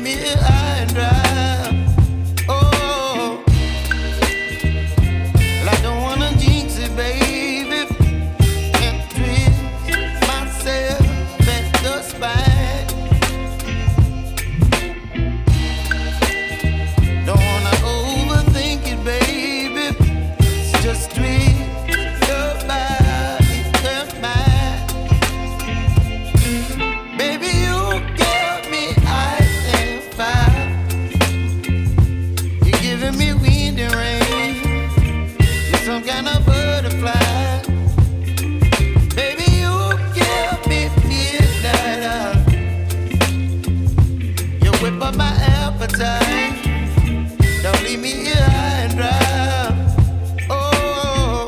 me high and dry. Oh, well, I don't wanna jinx it, baby, and twist myself at the spine. Don't wanna overthink it, baby. It's just twist your body and mine. Baby, you give me ice and fire. You're giving me wind and rain. You're some kind of butterfly. Baby, you give me midnight. You whip up my appetite. Don't leave me here high and dry. Oh,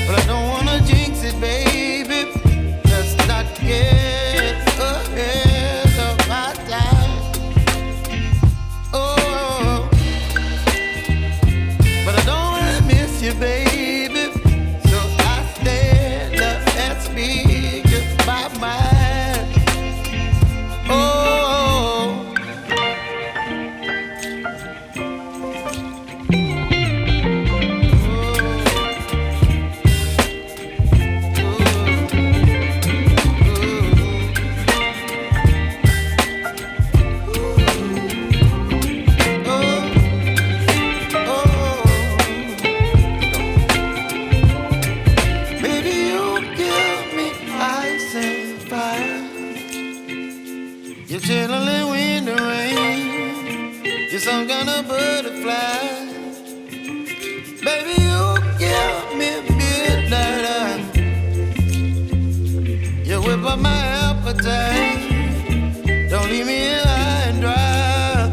but I don't wanna jinx it, baby. Let's not get ahead of my time. Oh, but I don't wanna miss you, baby. So I stand up and speak my mind. Oh. Baby, you give me ice and fire. You're chilling wind and rain. You're some kind of butterfly. Baby, you give me midnight. You whip up my appetite. Don't leave me here high and dry.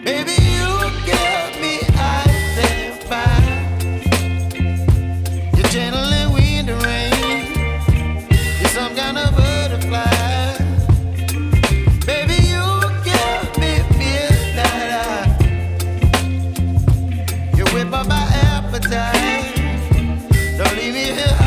Baby, you give me ice and fire. You're channeling wind and rain. You're some kind of butterfly. Baby, you give me midnight. You whip up my appetite. Don't leave me here